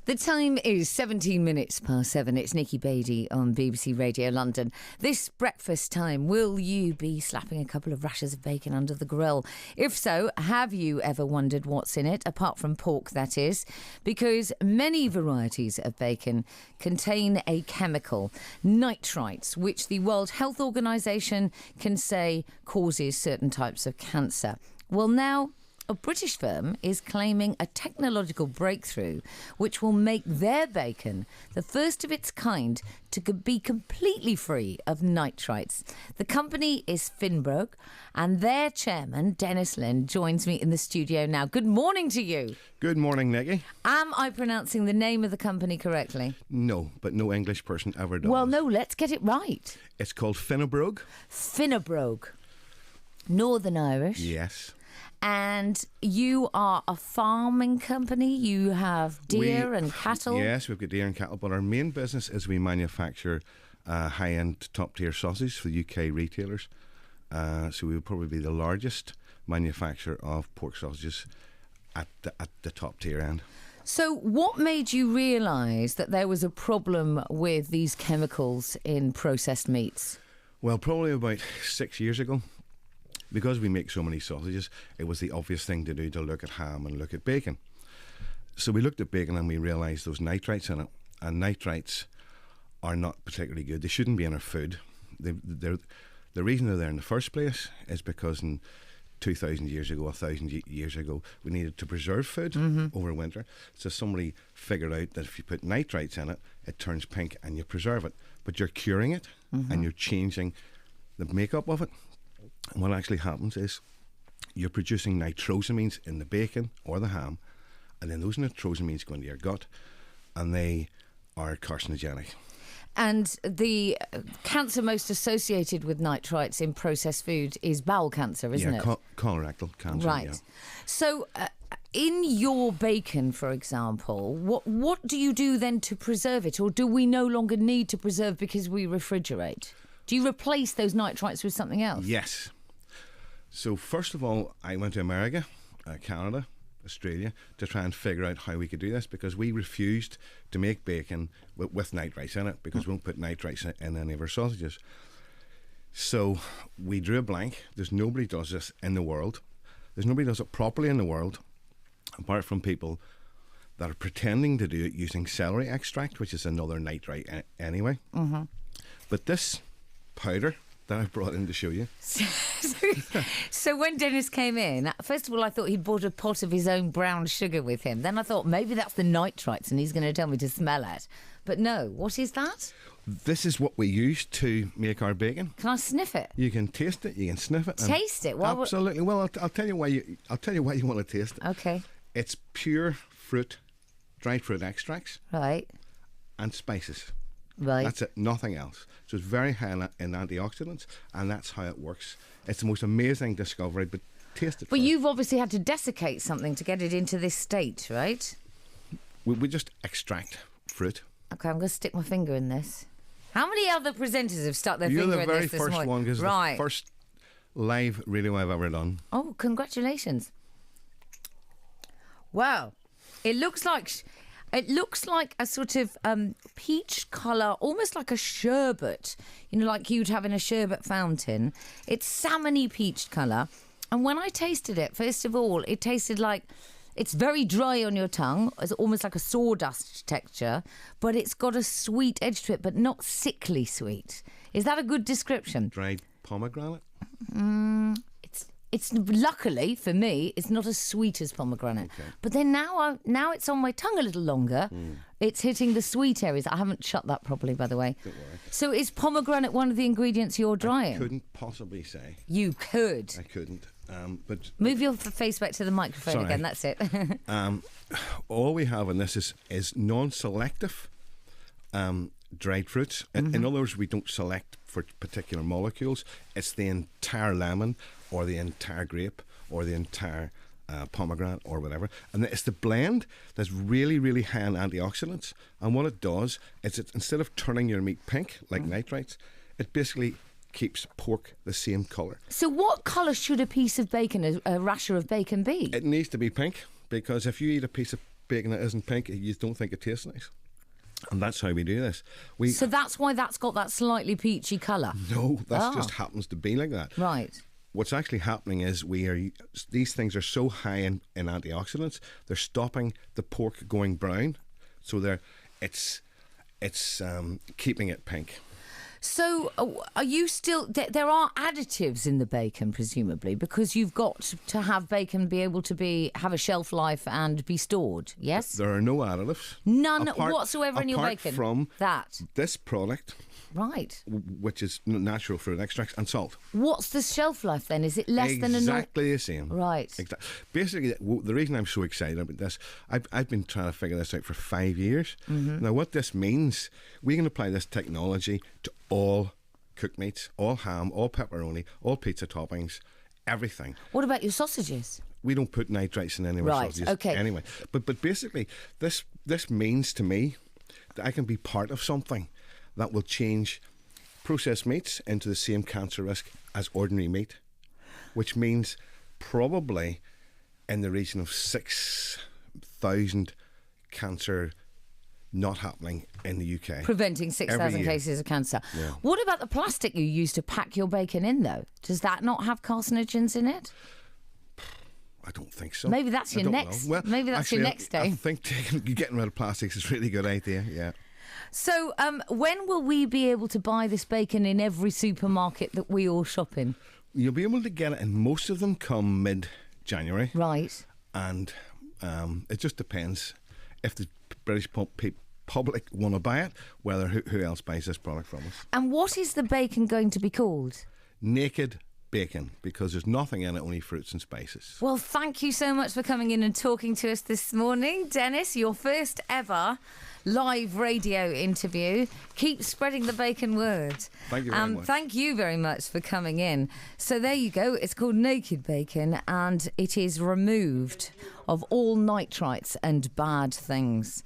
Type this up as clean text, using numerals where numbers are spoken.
The time is 17 minutes past 7. It's Nikki Beattie on BBC Radio London. This breakfast time, will you be slapping a couple of rashers of bacon under the grill? If so, have you ever wondered what's in it, apart from pork, that is? Because many varieties of bacon contain a chemical, nitrites, which the World Health Organization can say causes certain types of cancer. Well, now a British firm is claiming a technological breakthrough which will make their bacon the first of its kind to be completely free of nitrites. The company is Finnebrogue, and their chairman, Denis Lynn, joins me in the studio now. Good morning to you. Good morning, Nikki. Am I pronouncing the name of the company correctly? No, but no English person ever does. Well, no, let's get it right. It's called Finnebrogue. Finnebrogue. Northern Irish. Yes. And you are a farming company. You have deer and cattle. Yes, we've got deer and cattle, but our main business is we manufacture high-end, top-tier sausage for UK retailers. So we would probably be the largest manufacturer of pork sausages at the top-tier end. So what made you realise that there was a problem with these chemicals in processed meats? Well, probably about 6 years ago. Because we make so many sausages, it was the obvious thing to do to look at ham and look at bacon. So we looked at bacon and we realised those nitrites in it. And nitrites are not particularly good. They shouldn't be in our food. The reason they're there in the first place is because in 2,000 years ago, 1,000 years ago, we needed to preserve food over winter. So somebody figured out that if you put nitrites in it, it turns pink and you preserve it. But you're curing it and you're changing the makeup of it. And what actually happens is you're producing nitrosamines in the bacon or the ham, and then those nitrosamines go into your gut and they are carcinogenic. And the cancer most associated with nitrites in processed food is bowel cancer, isn't it? Colorectal cancer. Right. Yeah. So in your bacon, for example, what do you do then to preserve it? Or do we no longer need to preserve because we refrigerate? Do you replace those nitrites with something else? Yes. So first of all, I went to America, Canada, Australia, to try and figure out how we could do this, because we refused to make bacon with nitrites in it, because we won't put nitrites in any of our sausages. So we drew a blank. There's nobody does this in the world. There's nobody does it properly in the world, apart from people that are pretending to do it using celery extract, which is another nitrite anyway. But this powder that I've brought in to show you. So when Dennis came in, first of all, I thought he'd brought a pot of his own brown sugar with him. Then I thought maybe that's the nitrites and he's going to tell me to smell it. But no, what is that? This is what we use to make our bacon. Can I sniff it? You can taste it. You can sniff it. Taste it? Well, absolutely. Well, I'll tell you why you want to taste it. Okay. It's pure fruit, dried fruit extracts. Right. And spices. Right. That's it, nothing else. So it's very high in antioxidants, and that's how it works. It's the most amazing discovery, but taste it But first. you've obviously had to desiccate something to get it into this state, right? We just extract fruit. Okay, I'm going to stick my finger in this. How many other presenters have stuck their You're finger the in very this first morning? one, because Right. it's the first live radio I've ever done. Oh, congratulations. Wow. It looks like a sort of peach colour, almost like a sherbet, like you'd have in a sherbet fountain. It's salmony peach colour. And when I tasted it, first of all, it tasted like, it's very dry on your tongue. It's almost like a sawdust texture, but it's got a sweet edge to it, but not sickly sweet. Is that a good description? Dried pomegranate? It's luckily for me, it's not as sweet as pomegranate. Okay. But then now it's on my tongue a little longer. It's hitting the sweet areas. I haven't shut that properly, by the way. Don't worry. So is pomegranate one of the ingredients you're drying? I couldn't possibly say. You could. I couldn't. But move your face back to the microphone sorry. again. That's it. All we have in this is non-selective dried fruits. In other words, we don't select for particular molecules. It's the entire lemon or the entire grape or the entire pomegranate or whatever. And it's the blend that's really, really high in antioxidants. And what it does is instead of turning your meat pink like nitrites, it basically keeps pork the same colour. So what colour should a piece of bacon, a rasher of bacon be? It needs to be pink, because if you eat a piece of bacon that isn't pink, you don't think it tastes nice. And that's how we do this. So that's why that's got that slightly peachy colour? No, that just happens to be like that. Right. What's actually happening is these things are so high in antioxidants, they're stopping the pork going brown. So it's keeping it pink. So are you still... There are additives in the bacon, presumably, because you've got to have bacon be able to have a shelf life and be stored, yes? There are no additives. None whatsoever in your bacon? Apart from that. this product... Right. Which is natural fruit extracts and salt. What's the shelf life then? Is it less than a... Exactly the same. Right. Basically, the reason I'm so excited about this, I've been trying to figure this out for 5 years. Mm-hmm. Now, what this means, we can apply this technology to all cooked meats, all ham, all pepperoni, all pizza toppings, everything. What about your sausages? We don't put nitrites in any of our sausages. Okay. Anyway, but basically, this means to me that I can be part of something that will change processed meats into the same cancer risk as ordinary meat, which means probably in the region of 6,000 cancer not happening in the UK. Preventing 6,000 cases of cancer. Yeah. What about the plastic you use to pack your bacon in, though? Does that not have carcinogens in it? I don't think so. Maybe that's your next. Well, maybe that's your next day. I think getting rid of plastics is a really good idea. Yeah. So, when will we be able to buy this bacon in every supermarket that we all shop in? You'll be able to get it, and most of them come mid-January. Right. And it just depends if the British public want to buy it, whether who else buys this product from us. And what is the bacon going to be called? Naked bacon, because there's nothing in it, only fruits and spices. Well, thank you so much for coming in and talking to us this morning, Denis. Your first ever live radio interview. Keep spreading the bacon word. Thank you very much. Thank you very much for coming in. So there you go. It's called Naked Bacon, and it is removed of all nitrites and bad things.